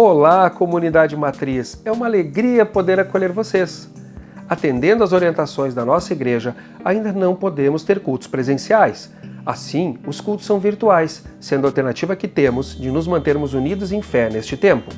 Olá, comunidade matriz! É uma alegria poder acolher vocês. Atendendo às orientações da nossa igreja, ainda não podemos ter cultos presenciais. Assim, os cultos são virtuais, sendo a alternativa que temos de nos mantermos unidos em fé neste tempo.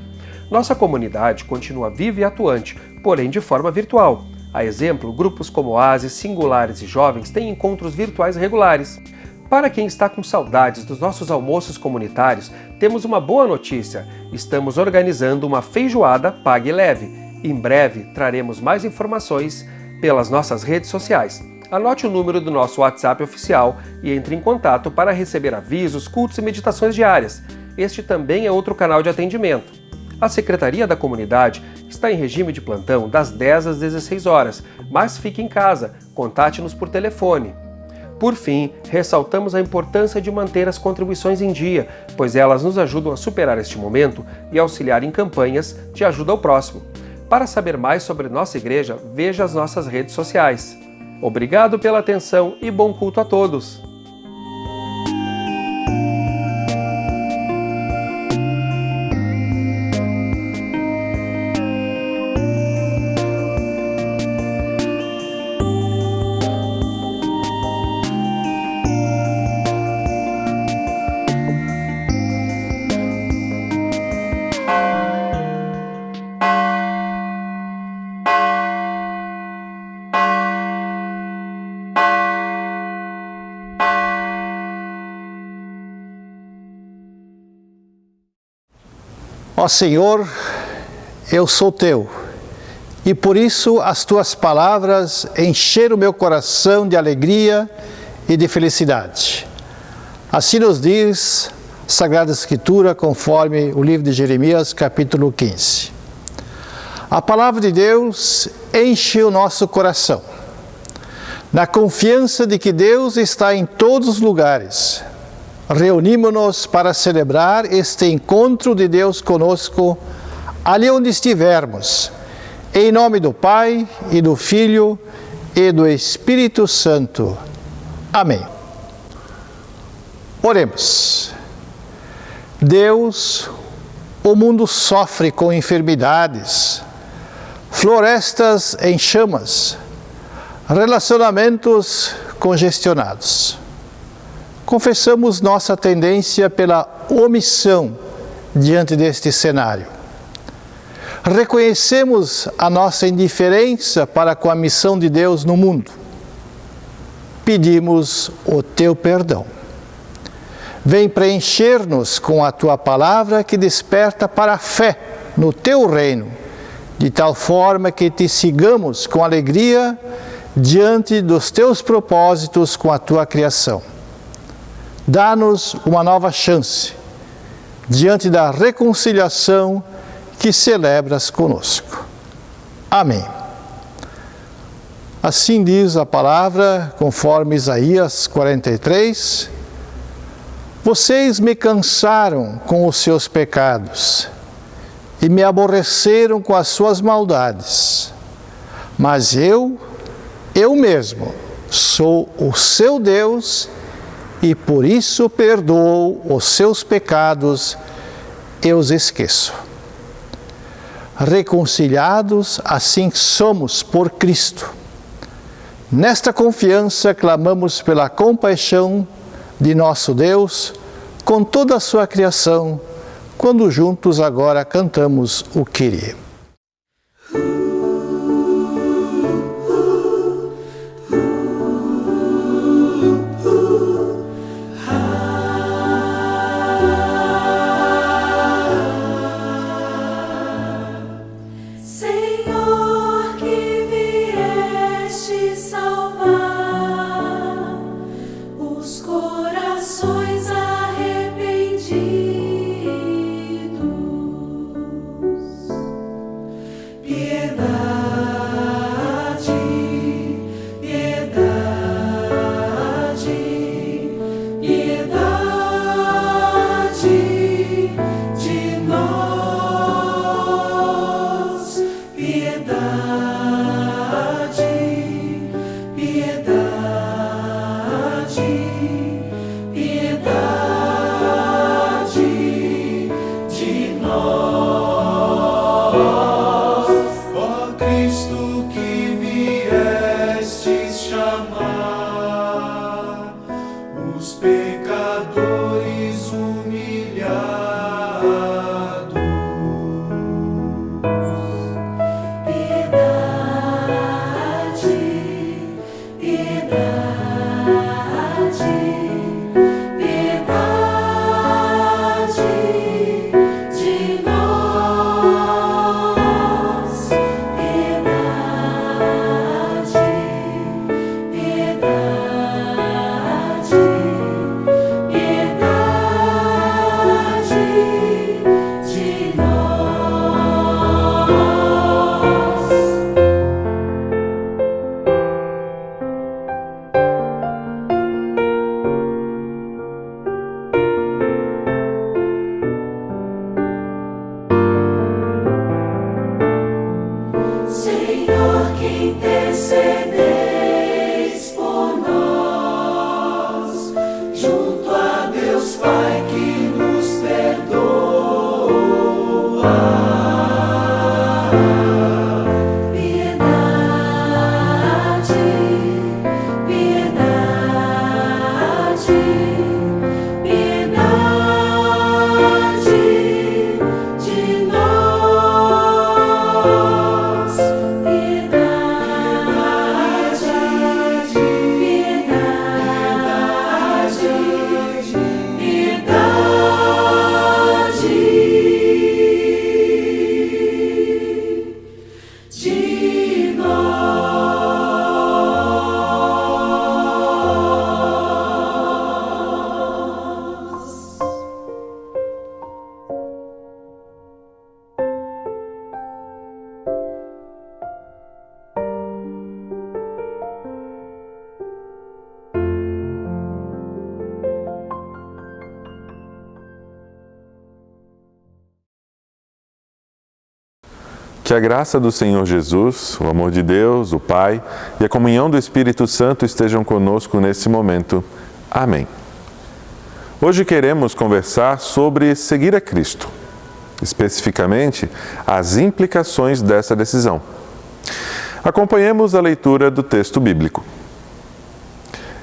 Nossa comunidade continua viva e atuante, porém de forma virtual. A exemplo, grupos como Oásis, Singulares e Jovens têm encontros virtuais regulares. Para quem está com saudades dos nossos almoços comunitários, temos uma boa notícia. Estamos organizando uma feijoada Pague Leve. Em breve, traremos mais informações pelas nossas redes sociais. Anote o número do nosso WhatsApp oficial e entre em contato para receber avisos, cultos e meditações diárias. Este também é outro canal de atendimento. A Secretaria da Comunidade está em regime de plantão das 10 às 16 horas, mas fique em casa, contate-nos por telefone. Por fim, ressaltamos a importância de manter as contribuições em dia, pois elas nos ajudam a superar este momento e auxiliar em campanhas de ajuda ao próximo. Para saber mais sobre nossa igreja, veja as nossas redes sociais. Obrigado pela atenção e bom culto a todos! Ó Senhor, eu sou teu, e por isso as tuas palavras encheram meu coração de alegria e de felicidade. Assim nos diz a Sagrada Escritura, conforme o livro de Jeremias, capítulo 15. A palavra de Deus enche o nosso coração, na confiança de que Deus está em todos os lugares. Reunimos-nos para celebrar este encontro de Deus conosco, ali onde estivermos, em nome do Pai, e do Filho, e do Espírito Santo. Amém. Oremos. Deus, o mundo sofre com enfermidades, florestas em chamas, relacionamentos congestionados. Confessamos nossa tendência pela omissão diante deste cenário. Reconhecemos a nossa indiferença para com a missão de Deus no mundo. Pedimos o teu perdão. Vem preencher-nos com a tua palavra que desperta para a fé no teu reino, de tal forma que te sigamos com alegria diante dos teus propósitos com a tua criação. Dá-nos uma nova chance diante da reconciliação que celebras conosco. Amém. Assim diz a palavra, conforme Isaías 43, vocês me cansaram com os seus pecados e me aborreceram com as suas maldades, mas eu mesmo, sou o seu Deus e por isso perdoo os seus pecados e os esqueço. Reconciliados, assim somos por Cristo. Nesta confiança, clamamos pela compaixão de nosso Deus com toda a sua criação, quando juntos agora cantamos o Kyrie. pecadores humilhados. Senhor, que intercedeis por nós, junto a Deus Pai que nos perdoa. Piedade, piedade, piedade de nós. Que a graça do Senhor Jesus, o amor de Deus, o Pai e a comunhão do Espírito Santo estejam conosco nesse momento. Amém. Hoje queremos conversar sobre seguir a Cristo, especificamente as implicações dessa decisão. Acompanhemos a leitura do texto bíblico.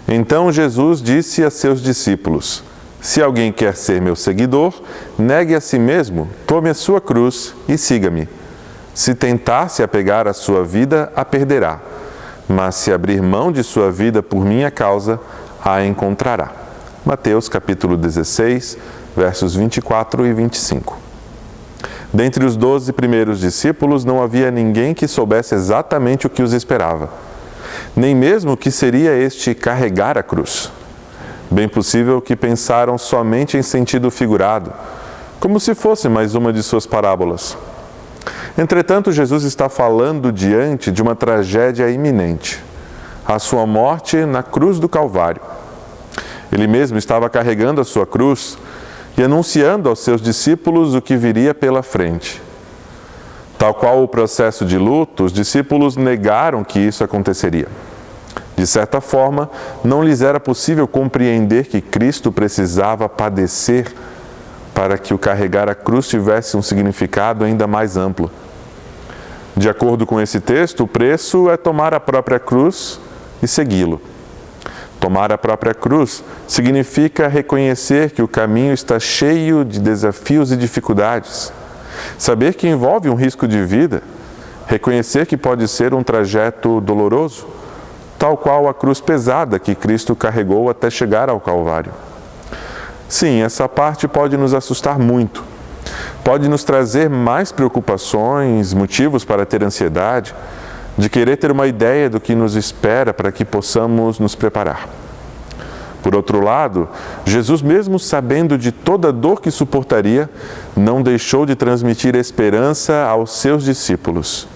Então Jesus disse a seus discípulos: Se alguém quer ser meu seguidor, negue a si mesmo, tome a sua cruz e siga-me. Se tentar se apegar à sua vida, a perderá. Mas se abrir mão de sua vida por minha causa, a encontrará. Mateus capítulo 16, versos 24 e 25. Dentre os 12 primeiros discípulos, não havia ninguém que soubesse exatamente o que os esperava, nem mesmo o que seria este carregar a cruz. Bem possível que pensaram somente em sentido figurado, como se fosse mais uma de suas parábolas. Entretanto, Jesus está falando diante de uma tragédia iminente, a sua morte na cruz do Calvário. Ele mesmo estava carregando a sua cruz e anunciando aos seus discípulos o que viria pela frente. Tal qual o processo de luto, os discípulos negaram que isso aconteceria. De certa forma, não lhes era possível compreender que Cristo precisava padecer para que o carregar a cruz tivesse um significado ainda mais amplo. De acordo com esse texto, o preço é tomar a própria cruz e segui-lo. Tomar a própria cruz significa reconhecer que o caminho está cheio de desafios e dificuldades. Saber que envolve um risco de vida, reconhecer que pode ser um trajeto doloroso, tal qual a cruz pesada que Cristo carregou até chegar ao Calvário. Sim, essa parte pode nos assustar muito. Pode nos trazer mais preocupações, motivos para ter ansiedade, de querer ter uma ideia do que nos espera para que possamos nos preparar. Por outro lado, Jesus, mesmo sabendo de toda a dor que suportaria, não deixou de transmitir esperança aos seus discípulos.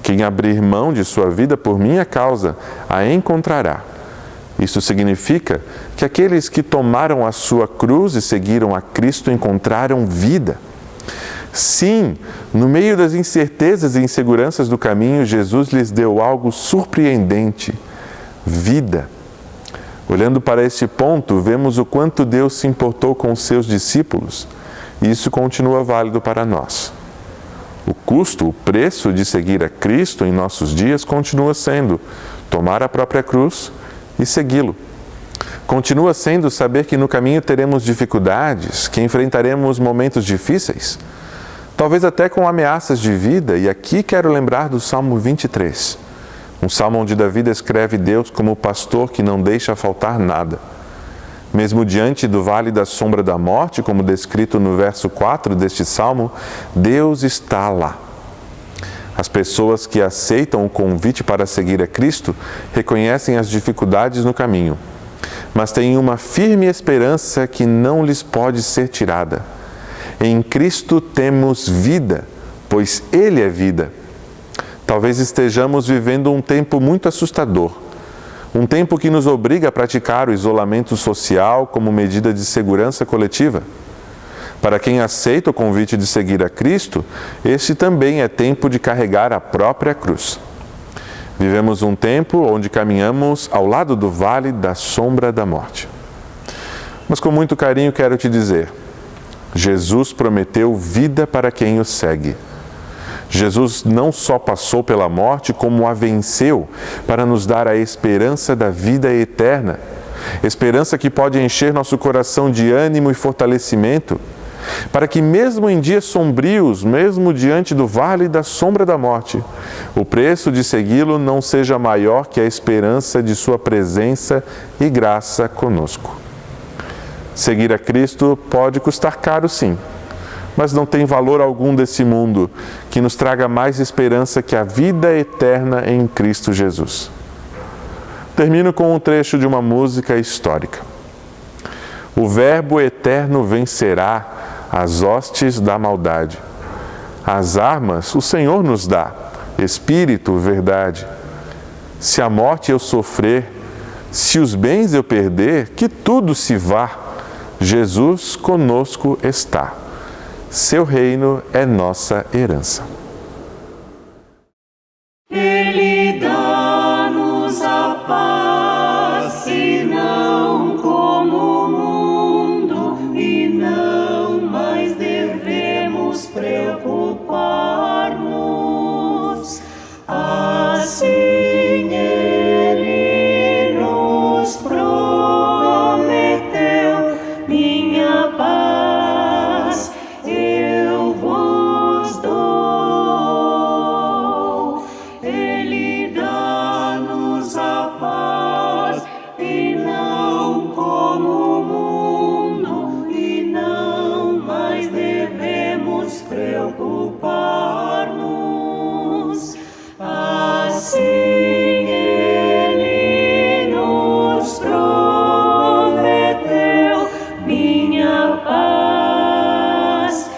Quem abrir mão de sua vida por minha causa, a encontrará. Isso significa que aqueles que tomaram a sua cruz e seguiram a Cristo encontraram vida. Sim, no meio das incertezas e inseguranças do caminho, Jesus lhes deu algo surpreendente: vida. Olhando para este ponto, vemos o quanto Deus se importou com os seus discípulos, e isso continua válido para nós. O custo, o preço de seguir a Cristo em nossos dias continua sendo tomar a própria cruz e segui-lo. Continua sendo saber que no caminho teremos dificuldades, que enfrentaremos momentos difíceis, talvez até com ameaças de vida, e aqui quero lembrar do Salmo 23, um salmo onde Davi descreve Deus como o pastor que não deixa faltar nada. Mesmo diante do vale da sombra da morte, como descrito no verso 4 deste salmo, Deus está lá. As pessoas que aceitam o convite para seguir a Cristo reconhecem as dificuldades no caminho, mas têm uma firme esperança que não lhes pode ser tirada. Em Cristo temos vida, pois Ele é vida. Talvez estejamos vivendo um tempo muito assustador, um tempo que nos obriga a praticar o isolamento social como medida de segurança coletiva. Para quem aceita o convite de seguir a Cristo, este também é tempo de carregar a própria cruz. Vivemos um tempo onde caminhamos ao lado do vale da sombra da morte. Mas com muito carinho quero te dizer, Jesus prometeu vida para quem o segue. Jesus não só passou pela morte, como a venceu para nos dar a esperança da vida eterna. Esperança que pode encher nosso coração de ânimo e fortalecimento, para que mesmo em dias sombrios, mesmo diante do vale da sombra da morte, o preço de segui-lo não seja maior que a esperança de sua presença e graça conosco. Seguir a Cristo pode custar caro, sim, mas não tem valor algum desse mundo que nos traga mais esperança que a vida eterna em Cristo Jesus. Termino com um trecho de uma música histórica. O Verbo eterno vencerá as hostes da maldade. As armas o Senhor nos dá, Espírito, verdade. Se a morte eu sofrer, se os bens eu perder, que tudo se vá, Jesus conosco está. Seu reino é nossa herança. Ele dá-nos a paz e não como o mundo, e não mais devemos preocupar-nos. Assim Ele nos prometeu, minha paz eu vos dou. Ele dá-nos a paz e não como o mundo, e não mais devemos preocupar-nos. Assim Ele nos prometeu, minha paz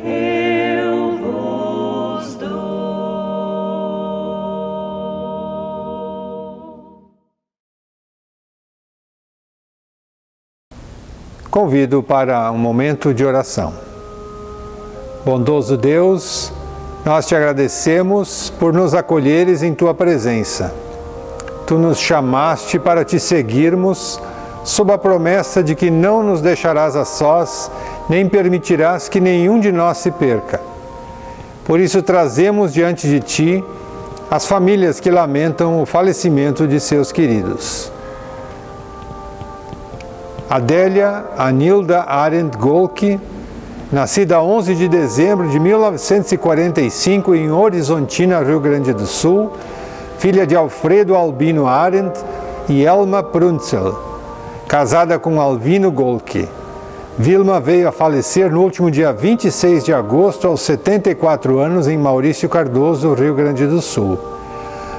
eu vos dou. Convido para um momento de oração. Bondoso Deus, nós te agradecemos por nos acolheres em tua presença. Tu nos chamaste para te seguirmos, sob a promessa de que não nos deixarás a sós, nem permitirás que nenhum de nós se perca. Por isso trazemos diante de ti as famílias que lamentam o falecimento de seus queridos. Adélia Anilda Arendt Golke, nascida 11 de dezembro de 1945 em Horizontina, Rio Grande do Sul, filha de Alfredo Albino Arendt e Elma Prunzel, casada com Alvino Golke. Vilma veio a falecer no último dia 26 de agosto, aos 74 anos, em Maurício Cardoso, Rio Grande do Sul.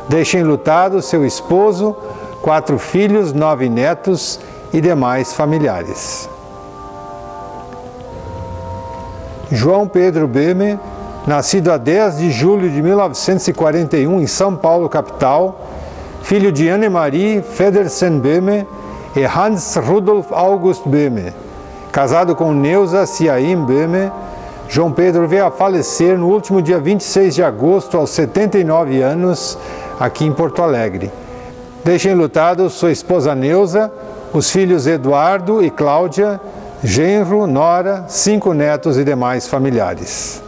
Deixa enlutado seu esposo, 4 filhos, 9 netos e demais familiares. João Pedro Böhme, nascido a 10 de julho de 1941 em São Paulo, capital, filho de Anne-Marie Federsen Böhme e Hans Rudolf August Böhme. Casado com Neuza Ciaim Böhme, João Pedro veio a falecer no último dia 26 de agosto, aos 79 anos, aqui em Porto Alegre. Deixa enlutado sua esposa Neuza, os filhos Eduardo e Cláudia, genro, nora, 5 netos e demais familiares.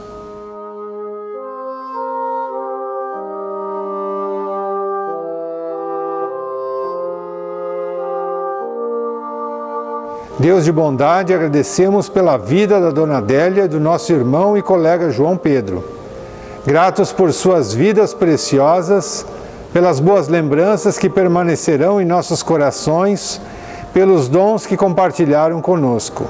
Deus de bondade, agradecemos pela vida da Dona Adélia e do nosso irmão e colega João Pedro. Gratos por suas vidas preciosas, pelas boas lembranças que permanecerão em nossos corações, pelos dons que compartilharam conosco.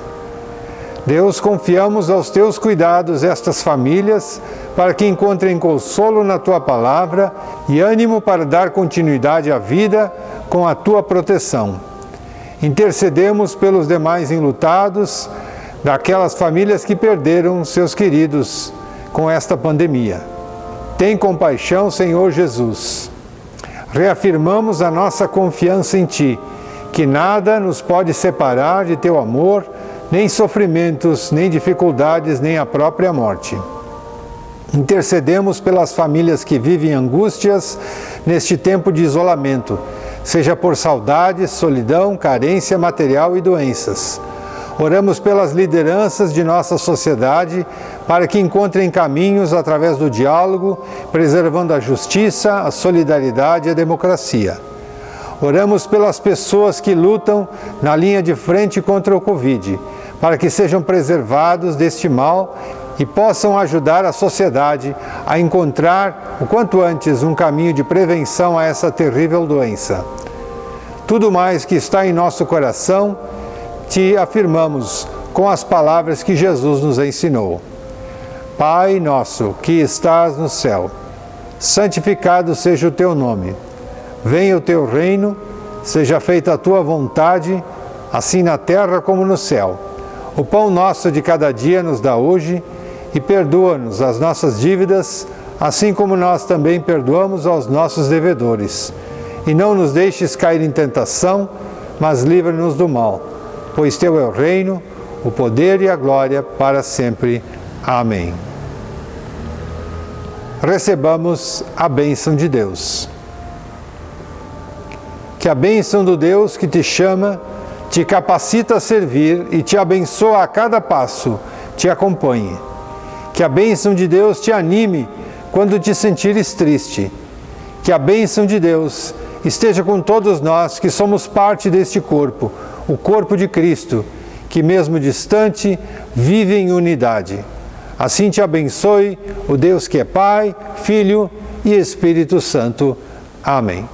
Deus, confiamos aos teus cuidados estas famílias, para que encontrem consolo na tua palavra e ânimo para dar continuidade à vida com a tua proteção. Intercedemos pelos demais enlutados, daquelas famílias que perderam seus queridos com esta pandemia. Tem compaixão, Senhor Jesus. Reafirmamos a nossa confiança em Ti, que nada nos pode separar de Teu amor, nem sofrimentos, nem dificuldades, nem a própria morte. Intercedemos pelas famílias que vivem angústias neste tempo de isolamento, seja por saudade, solidão, carência material e doenças. Oramos pelas lideranças de nossa sociedade para que encontrem caminhos através do diálogo, preservando a justiça, a solidariedade e a democracia. Oramos pelas pessoas que lutam na linha de frente contra o Covid, para que sejam preservados deste mal e possam ajudar a sociedade a encontrar, o quanto antes, um caminho de prevenção a essa terrível doença. Tudo mais que está em nosso coração, te afirmamos com as palavras que Jesus nos ensinou. Pai nosso, que estás no céu, santificado seja o teu nome. Venha o teu reino, seja feita a tua vontade, assim na terra como no céu. O pão nosso de cada dia nos dá hoje, e perdoa-nos as nossas dívidas, assim como nós também perdoamos aos nossos devedores. E não nos deixes cair em tentação, mas livra-nos do mal, pois teu é o reino, o poder e a glória para sempre. Amém. Recebamos a bênção de Deus. Que a bênção do Deus que te chama, te capacita a servir e te abençoa a cada passo, te acompanhe. Que a bênção de Deus te anime quando te sentires triste. Que a bênção de Deus esteja com todos nós que somos parte deste corpo, o corpo de Cristo, que mesmo distante, vive em unidade. Assim te abençoe o Deus que é Pai, Filho e Espírito Santo. Amém.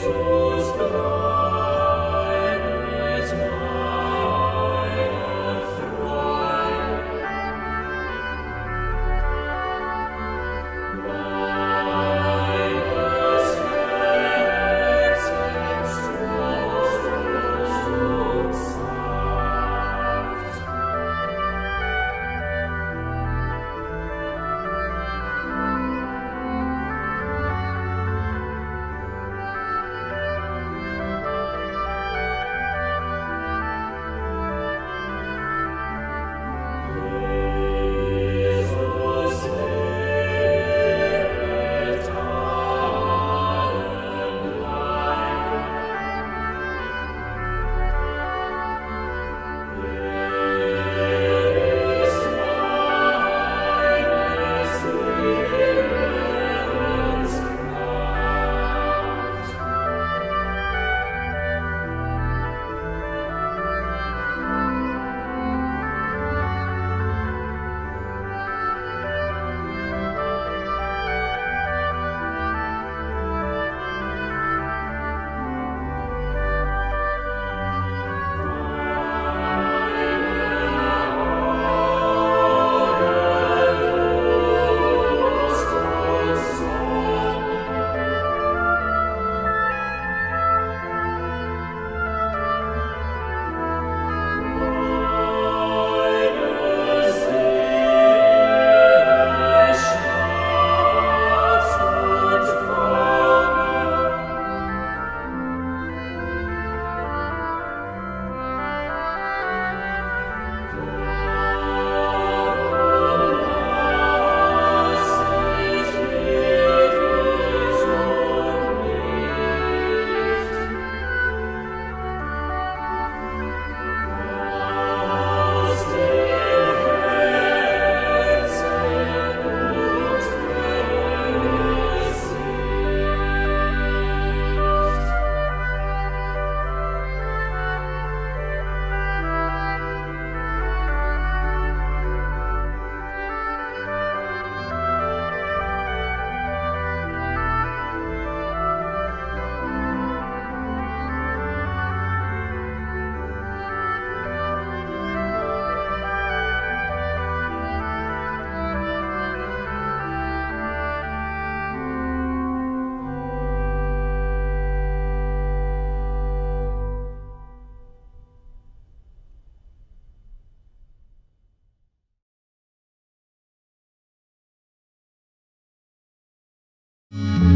Jesus, thine is my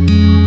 Música